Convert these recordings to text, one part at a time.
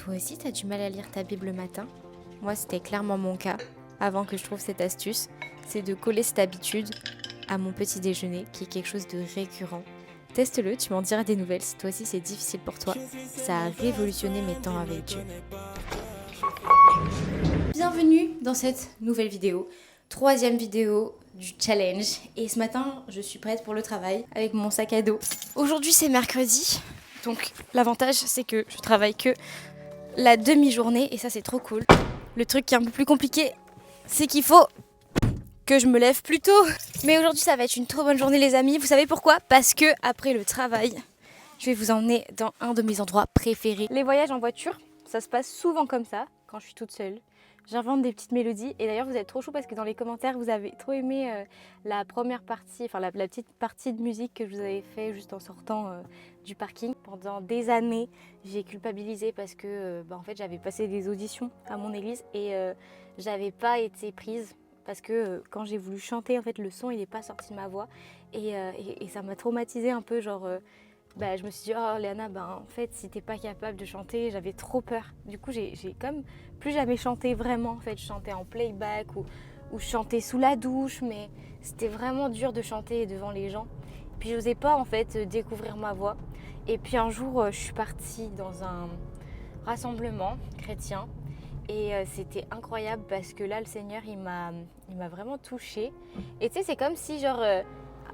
Toi aussi, t'as du mal à lire ta Bible le matin? Moi, c'était clairement mon cas, avant que je trouve cette astuce, c'est de coller cette habitude à mon petit déjeuner, qui est quelque chose de récurrent. Teste-le, tu m'en diras des nouvelles si toi aussi c'est difficile pour toi. Ça a révolutionné mes temps avec Dieu. Bienvenue dans cette nouvelle vidéo, 3e vidéo du challenge. Et ce matin, je suis prête pour le travail avec mon sac à dos. Aujourd'hui, c'est mercredi, donc l'avantage, c'est que je travaille que la demi-journée et ça, c'est trop cool. Le truc qui est un peu plus compliqué, c'est qu'il faut que je me lève plus tôt. Mais aujourd'hui, ça va être une trop bonne journée, les amis. Vous savez pourquoi? Parce que après le travail, je vais vous emmener dans un de mes endroits préférés. Les voyages en voiture, ça se passe souvent comme ça, quand je suis toute seule. J'invente des petites mélodies et d'ailleurs vous êtes trop chou parce que dans les commentaires vous avez trop aimé la première partie, enfin la petite partie de musique que je vous avais fait juste en sortant du parking. Pendant des années j'ai culpabilisé parce que en fait j'avais passé des auditions à mon église et j'avais pas été prise parce que quand j'ai voulu chanter en fait le son il n'est pas sorti de ma voix et ça m'a traumatisée un peu genre... je me suis dit, oh Léana, en fait, si t'es pas capable de chanter, j'avais trop peur. Du coup, j'ai comme plus jamais chanté vraiment. En fait, je chantais en playback ou je chantais sous la douche, mais c'était vraiment dur de chanter devant les gens. Puis, je n'osais pas en fait découvrir ma voix. Et puis, un jour, je suis partie dans un rassemblement chrétien. Et c'était incroyable parce que là, le Seigneur, il m'a vraiment touchée. Et tu sais, c'est comme si, genre, à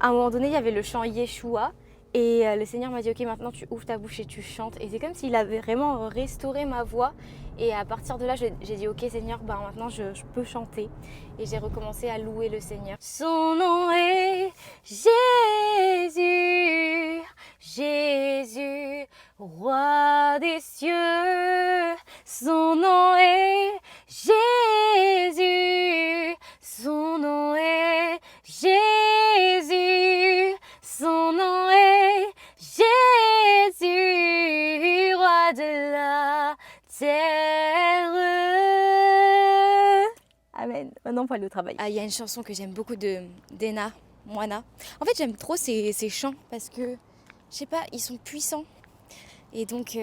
un moment donné, il y avait le chant Yeshua. Et le Seigneur m'a dit, ok, maintenant tu ouvres ta bouche et tu chantes. Et c'est comme s'il avait vraiment restauré ma voix. Et à partir de là, j'ai dit, ok Seigneur, maintenant je peux chanter. Et j'ai recommencé à louer le Seigneur. Son nom est Jésus, Jésus, roi des cieux. Son nom est Jésus, son nom est Jésus, son nom est Jésus, roi de la terre. Amen. Maintenant, on peut aller au travail. Il y a une chanson que j'aime beaucoup d'Ena Moana. En fait, j'aime trop ces chants parce que, je sais pas, ils sont puissants. Et donc,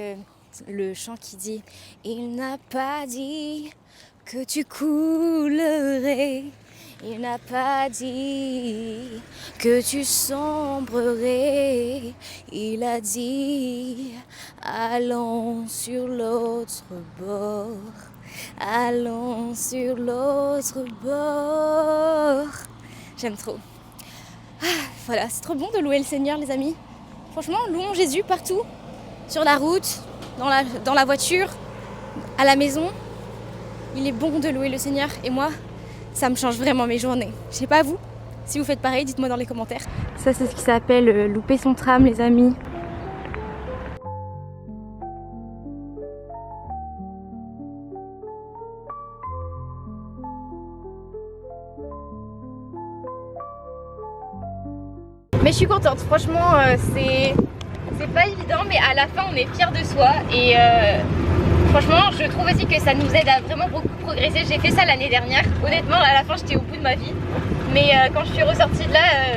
le chant qui dit « Il n'a pas dit que tu coulerais ». Il n'a pas dit que tu sombrerais, il a dit allons sur l'autre bord, allons sur l'autre bord. J'aime trop. Voilà, c'est trop bon de louer le Seigneur, les amis. Franchement, louons Jésus partout, sur la route, dans la voiture, à la maison. Il est bon de louer le Seigneur et moi, ça me change vraiment mes journées. Je sais pas vous, si vous faites pareil, dites-moi dans les commentaires. Ça c'est ce qui s'appelle louper son tram, les amis. Mais je suis contente, franchement c'est pas évident mais à la fin on est fiers de soi et franchement, je trouve aussi que ça nous aide à vraiment beaucoup progresser. J'ai fait ça l'année dernière. Honnêtement, à la fin, j'étais au bout de ma vie. Mais quand je suis ressortie de là,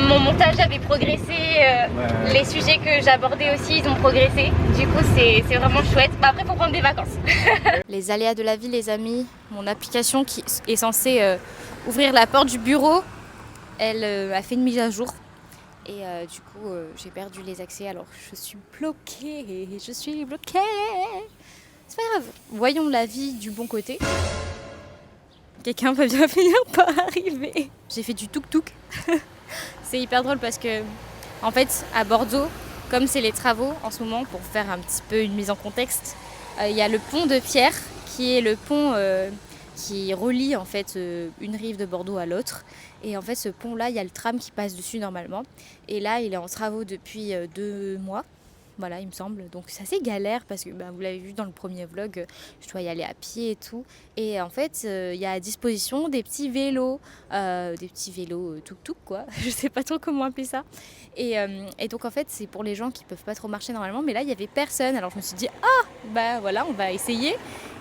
mon montage avait progressé. Les sujets que j'abordais aussi, ils ont progressé. Du coup, c'est vraiment chouette. Après, il faut prendre des vacances. Les aléas de la vie, les amis. Mon application qui est censée ouvrir la porte du bureau, elle a fait une mise à jour. Et du coup, j'ai perdu les accès, alors je suis bloquée, C'est pas grave, voyons la vie du bon côté. Quelqu'un va bien finir par arriver. J'ai fait du tuk-tuk. C'est hyper drôle parce que, en fait, à Bordeaux, comme c'est les travaux en ce moment, pour faire un petit peu une mise en contexte, il y a le pont de Pierre, qui est le pont qui relie en fait une rive de Bordeaux à l'autre. Et en fait ce pont là il y a le tram qui passe dessus normalement et là il est en travaux depuis 2 mois, voilà il me semble, donc c'est assez galère parce que vous l'avez vu dans le premier vlog, je dois y aller à pied et tout et en fait il y a à disposition des petits vélos tuk-tuk quoi, je sais pas trop comment appeler ça et donc en fait c'est pour les gens qui peuvent pas trop marcher normalement mais là il y avait personne, alors je me suis dit voilà on va essayer.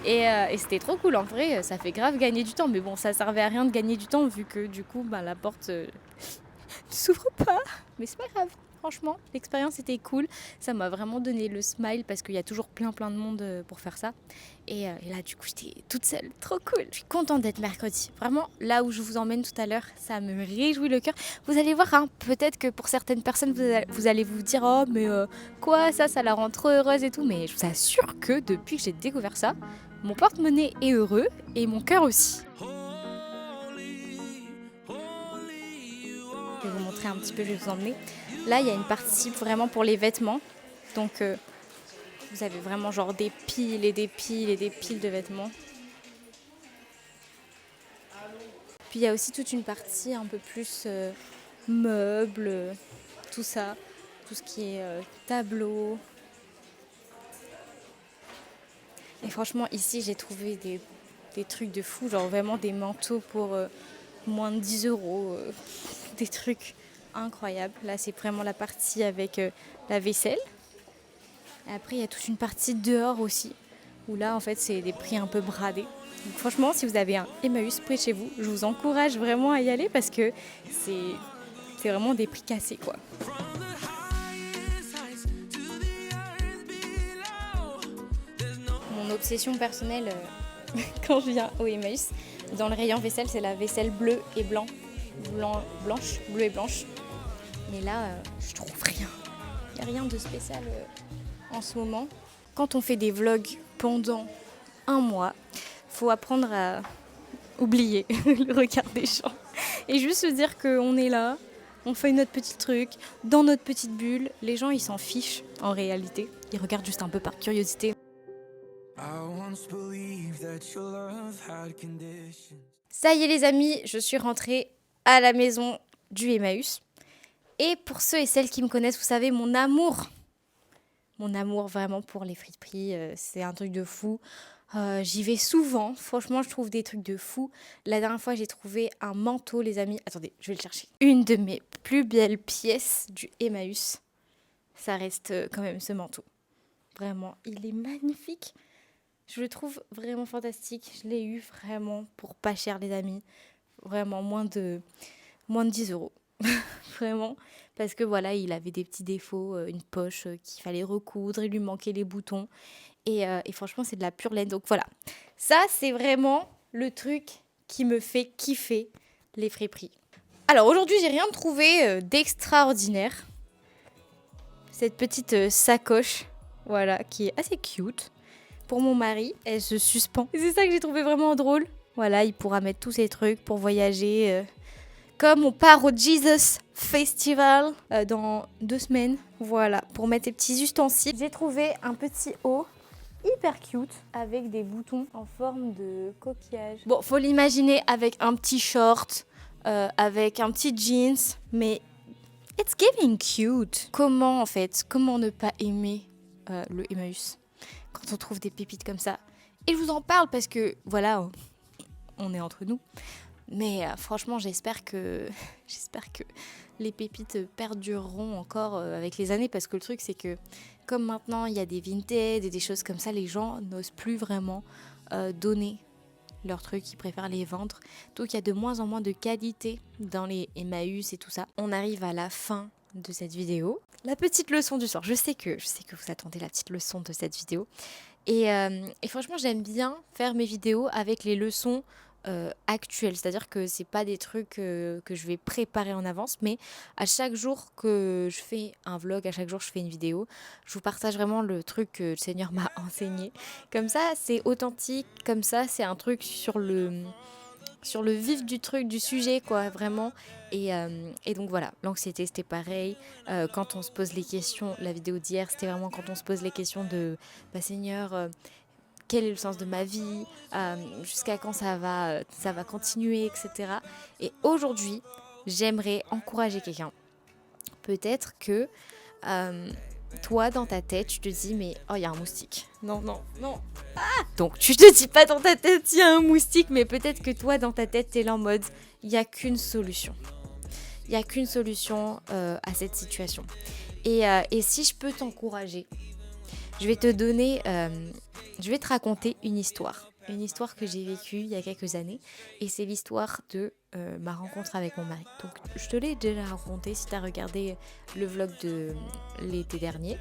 Et c'était trop cool, en vrai, ça fait grave gagner du temps. Mais bon, ça servait à rien de gagner du temps vu que du coup, la porte ne s'ouvre pas. Mais c'est pas grave. Franchement, l'expérience était cool. Ça m'a vraiment donné le smile parce qu'il y a toujours plein de monde pour faire ça. Et là, du coup, j'étais toute seule. Trop cool. Je suis contente d'être mercredi. Vraiment, là où je vous emmène tout à l'heure, ça me réjouit le cœur. Vous allez voir, hein, peut-être que pour certaines personnes, vous allez vous dire « Oh, mais quoi, ça la rend trop heureuse et tout. » Mais je vous assure que depuis que j'ai découvert ça, mon porte-monnaie est heureux et mon cœur aussi. Je vais vous montrer un petit peu, je vais vous emmener. Là, il y a une partie vraiment pour les vêtements. Donc, vous avez vraiment genre des piles et des piles et des piles de vêtements. Puis, il y a aussi toute une partie un peu plus meubles, tout ça. Tout ce qui est tableau. Et franchement, ici, j'ai trouvé des trucs de fou. Genre vraiment des manteaux pour moins de 10 €. Des trucs incroyables. Là, c'est vraiment la partie avec la vaisselle. Et après, il y a toute une partie dehors aussi, où là, en fait, c'est des prix un peu bradés. Donc, franchement, si vous avez un Emmaüs près de chez vous, je vous encourage vraiment à y aller parce que c'est vraiment des prix cassés, quoi. Mon obsession personnelle quand je viens au Emmaüs, dans le rayon vaisselle, c'est la vaisselle bleue et blanche, bleue et blanche. Mais là, je trouve rien. Il n'y a rien de spécial en ce moment. Quand on fait des vlogs pendant un mois, faut apprendre à oublier le regard des gens et juste se dire qu'on est là, on fait notre petit truc dans notre petite bulle. Les gens, ils s'en fichent en réalité. Ils regardent juste un peu par curiosité. Ça y est les amis, je suis rentrée à la maison du Emmaüs. Et pour ceux et celles qui me connaissent, vous savez, mon amour vraiment pour les friperies, c'est un truc de fou. J'y vais souvent, franchement je trouve des trucs de fou. La dernière fois j'ai trouvé un manteau les amis, attendez je vais le chercher. Une de mes plus belles pièces du Emmaüs, ça reste quand même ce manteau. Vraiment, il est magnifique. Je le trouve vraiment fantastique. Je l'ai eu vraiment pour pas cher les amis. Vraiment moins de 10 €. Vraiment. Parce que voilà, il avait des petits défauts, une poche qu'il fallait recoudre, il lui manquait les boutons. Et franchement, c'est de la pure laine. Donc voilà. Ça, c'est vraiment le truc qui me fait kiffer les friperies. Alors aujourd'hui, j'ai rien trouvé d'extraordinaire. Cette petite sacoche, voilà, qui est assez cute. Pour mon mari, elle se suspend. Et c'est ça que j'ai trouvé vraiment drôle. Voilà, il pourra mettre tous ses trucs pour voyager. Comme on part au Jesus Festival dans 2 semaines. Voilà, pour mettre ses petits ustensiles. J'ai trouvé un petit haut hyper cute avec des boutons en forme de coquillage. Bon, faut l'imaginer avec un petit short, avec un petit jeans, mais it's giving cute. Comment ne pas aimer le Emmaüs quand on trouve des pépites comme ça? Et je vous en parle parce que, voilà, on est entre nous. Mais franchement, j'espère que les pépites perdureront encore avec les années. Parce que le truc, c'est que comme maintenant, il y a des vintage et des choses comme ça, les gens n'osent plus vraiment donner leurs trucs, ils préfèrent les vendre. Donc, il y a de moins en moins de qualité dans les Emmaüs et tout ça. On arrive à la fin de cette vidéo. La petite leçon du soir. Je sais que vous attendez la petite leçon de cette vidéo. Et franchement, j'aime bien faire mes vidéos avec les leçons actuelles. C'est-à-dire que c'est pas des trucs que je vais préparer en avance, mais à chaque jour que je fais un vlog, à chaque jour je fais une vidéo, je vous partage vraiment le truc que le Seigneur m'a enseigné. Comme ça, c'est authentique. Comme ça, c'est un truc sur le vif du truc, du sujet, quoi, vraiment. Et donc voilà, l'anxiété, c'était pareil. Quand on se pose les questions, la vidéo d'hier, c'était vraiment quand on se pose les questions de « Seigneur, quel est le sens de ma vie, jusqu'à quand ça va continuer, etc. » Et aujourd'hui, j'aimerais encourager quelqu'un. Peut-être que toi, dans ta tête, tu te dis « Mais oh, il y a un moustique. Non. Ah !» Donc, tu te dis pas dans ta tête « Il y a un moustique », mais peut-être que toi, dans ta tête, t'es là en mode « Il n'y a qu'une solution. Il n'y a qu'une solution à cette situation. » Et si je peux t'encourager, je vais te raconter une histoire. une histoire que j'ai vécue il y a quelques années. Et c'est l'histoire de ma rencontre avec mon mari. Donc je te l'ai déjà raconté si tu as regardé le vlog de l'été dernier.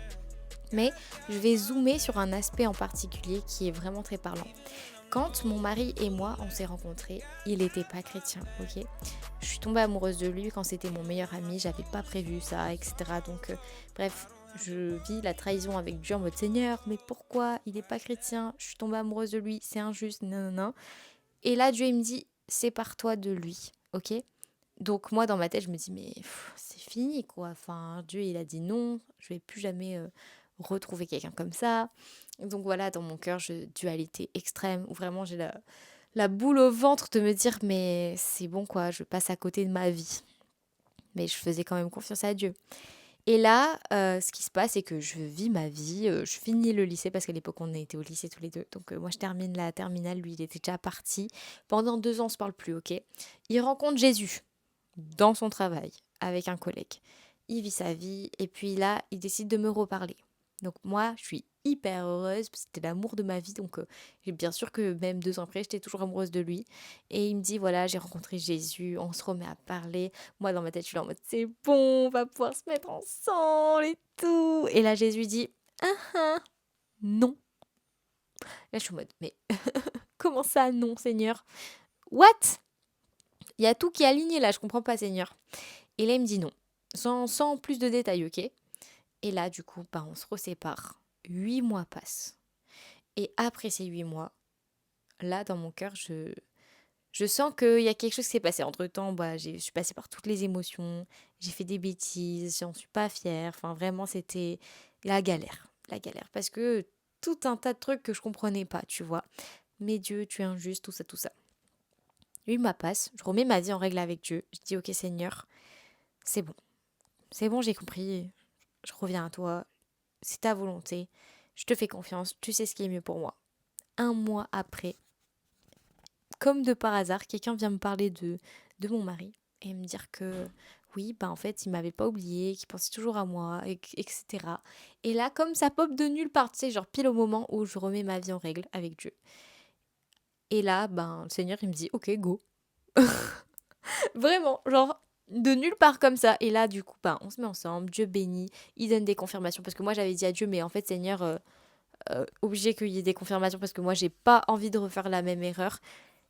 Mais je vais zoomer sur un aspect en particulier qui est vraiment très parlant. Quand mon mari et moi, on s'est rencontrés, il n'était pas chrétien, ok. Je suis tombée amoureuse de lui quand c'était mon meilleur ami, j'avais pas prévu ça, etc. Donc, bref, je vis la trahison avec Dieu en mode Seigneur, mais pourquoi il n'est pas chrétien? Je suis tombée amoureuse de lui, c'est injuste, non, non, non. Et là, Dieu, il me dit, sépare-toi de lui, ok. Donc, moi, dans ma tête, je me dis, mais c'est fini, quoi. Enfin, Dieu, il a dit non, je vais plus jamais retrouver quelqu'un comme ça. Donc voilà, dans mon cœur, dualité extrême, où vraiment j'ai la boule au ventre de me dire, mais c'est bon quoi, je passe à côté de ma vie. Mais je faisais quand même confiance à Dieu. Et là, ce qui se passe, c'est que je vis ma vie, je finis le lycée, parce qu'à l'époque, on était au lycée tous les deux. Donc moi, je termine la terminale, lui, il était déjà parti. Pendant 2 ans, on se parle plus, ok. Il rencontre Jésus dans son travail, avec un collègue. Il vit sa vie, et puis là, il décide de me reparler. Donc moi, je suis hyper heureuse, parce que c'était l'amour de ma vie, donc bien sûr que même 2 ans après, j'étais toujours amoureuse de lui. Et il me dit, voilà, j'ai rencontré Jésus, on se remet à parler. Moi, dans ma tête, je suis là en mode, c'est bon, on va pouvoir se mettre ensemble et tout. Et là, Jésus dit, non. Là, je suis en mode, mais comment ça, non, Seigneur? What? Il y a tout qui est aligné là, je comprends pas, Seigneur. Et là, il me dit non, sans plus de détails, ok? Et là, du coup, on se resépare. 8 mois passent. Et après ces 8 mois, là, dans mon cœur, je sens qu'il y a quelque chose qui s'est passé. Entre-temps, je suis passée par toutes les émotions. J'ai fait des bêtises, j'en suis pas fière. Enfin, vraiment, c'était la galère. La galère. Parce que tout un tas de trucs que je comprenais pas, tu vois. Mais Dieu, tu es injuste, tout ça, tout ça. 8 mois passent, je remets ma vie en règle avec Dieu. Je dis, ok, Seigneur, c'est bon. C'est bon, j'ai compris. Je reviens à toi. C'est ta volonté. Je te fais confiance. Tu sais ce qui est mieux pour moi. 1 mois après, comme de par hasard, quelqu'un vient me parler de mon mari et me dire que oui, en fait, il m'avait pas oublié, qu'il pensait toujours à moi, etc. Et là, comme ça pop de nulle part, tu sais, genre pile au moment où je remets ma vie en règle avec Dieu. Et là, le Seigneur, il me dit, ok, go. Vraiment, genre de nulle part comme ça. Et là, du coup, on se met ensemble, Dieu bénit, il donne des confirmations. Parce que moi, j'avais dit à Dieu, mais en fait, Seigneur, obligé qu'il y ait des confirmations parce que moi, j'ai pas envie de refaire la même erreur.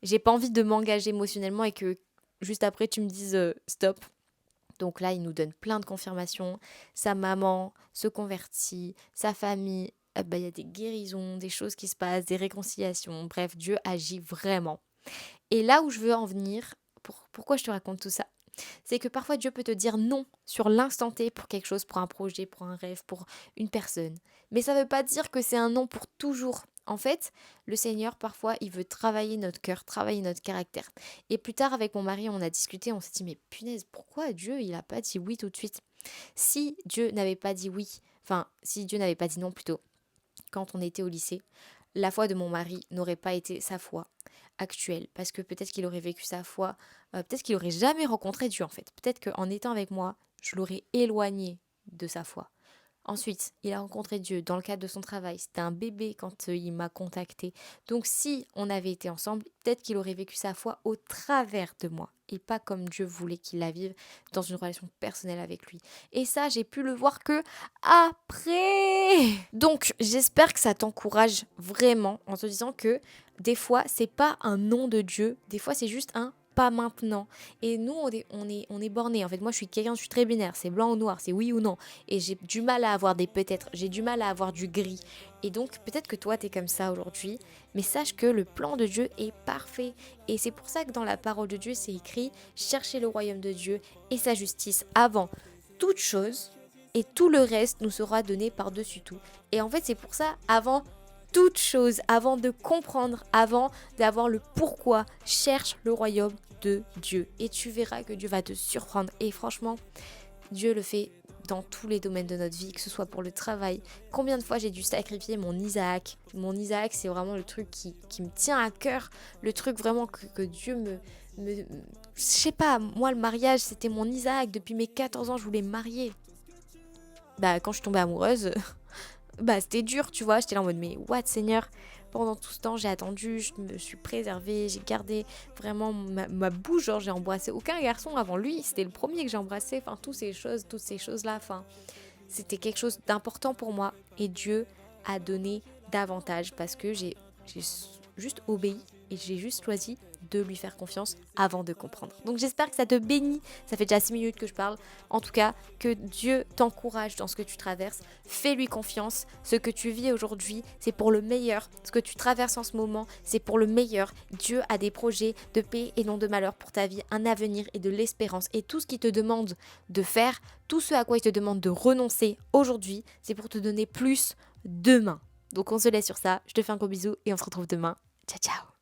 J'ai pas envie de m'engager émotionnellement et que juste après, tu me dises stop. Donc là, il nous donne plein de confirmations. Sa maman se convertit, sa famille, il y a des guérisons, des choses qui se passent, des réconciliations. Bref, Dieu agit vraiment. Et là où je veux en venir, pourquoi je te raconte tout ça? C'est que parfois Dieu peut te dire non sur l'instant T pour quelque chose, pour un projet, pour un rêve, pour une personne. Mais ça ne veut pas dire que c'est un non pour toujours. En fait, le Seigneur, parfois, il veut travailler notre cœur, travailler notre caractère. Et plus tard, avec mon mari, on a discuté, on s'est dit, mais punaise, pourquoi Dieu, il n'a pas dit oui tout de suite? Si Dieu n'avait pas dit oui, si Dieu n'avait pas dit non plutôt, quand on était au lycée, la foi de mon mari n'aurait pas été sa foi actuelle, parce que peut-être qu'il aurait vécu sa foi, peut-être qu'il aurait jamais rencontré Dieu en fait. Peut-être qu'en étant avec moi, je l'aurais éloigné de sa foi. Ensuite, il a rencontré Dieu dans le cadre de son travail. C'était un bébé quand il m'a contacté. Donc si on avait été ensemble, peut-être qu'il aurait vécu sa foi au travers de moi et pas comme Dieu voulait qu'il la vive dans une relation personnelle avec lui. Et ça, j'ai pu le voir que après. Donc, j'espère que ça t'encourage vraiment en te disant que des fois, c'est pas un non de Dieu, des fois c'est juste un pas maintenant. Et nous, on est bornés. En fait, moi, je suis très binaire. C'est blanc ou noir, c'est oui ou non. Et j'ai du mal à avoir des peut-être. J'ai du mal à avoir du gris. Et donc, peut-être que toi, t'es comme ça aujourd'hui. Mais sache que le plan de Dieu est parfait. Et c'est pour ça que dans la parole de Dieu, c'est écrit « Cherchez le royaume de Dieu et sa justice avant toute chose. Et tout le reste nous sera donné par-dessus tout. » Et en fait, c'est pour ça, avant toute chose, avant de comprendre, avant d'avoir le pourquoi, cherche le royaume de Dieu et tu verras que Dieu va te surprendre. Et franchement, Dieu le fait dans tous les domaines de notre vie, que ce soit pour le travail. Combien de fois j'ai dû sacrifier mon Isaac? Mon Isaac, c'est vraiment le truc qui me tient à cœur, le truc vraiment que Dieu je sais pas, moi le mariage c'était mon Isaac. Depuis mes 14 ans je voulais me marier. Quand je suis tombée amoureuse, c'était dur, tu vois. J'étais là en mode mais what, Seigneur? pendant tout ce temps, j'ai attendu, je me suis préservée, j'ai gardé vraiment ma bouche, genre j'ai embrassé aucun garçon avant lui, c'était le premier que j'ai embrassé, enfin toutes ces choses-là, enfin c'était quelque chose d'important pour moi et Dieu a donné davantage parce que j'ai juste obéi et j'ai juste choisi de lui faire confiance avant de comprendre. Donc j'espère que ça te bénit, ça fait déjà 6 minutes que je parle. En tout cas, que Dieu t'encourage dans ce que tu traverses, fais-lui confiance. Ce que tu vis aujourd'hui, c'est pour le meilleur. Ce que tu traverses en ce moment, c'est pour le meilleur. Dieu a des projets de paix et non de malheur pour ta vie, un avenir et de l'espérance. Et tout ce qu'il te demande de faire, tout ce à quoi il te demande de renoncer aujourd'hui, c'est pour te donner plus demain. Donc on se laisse sur ça, je te fais un gros bisou et on se retrouve demain. Ciao ciao.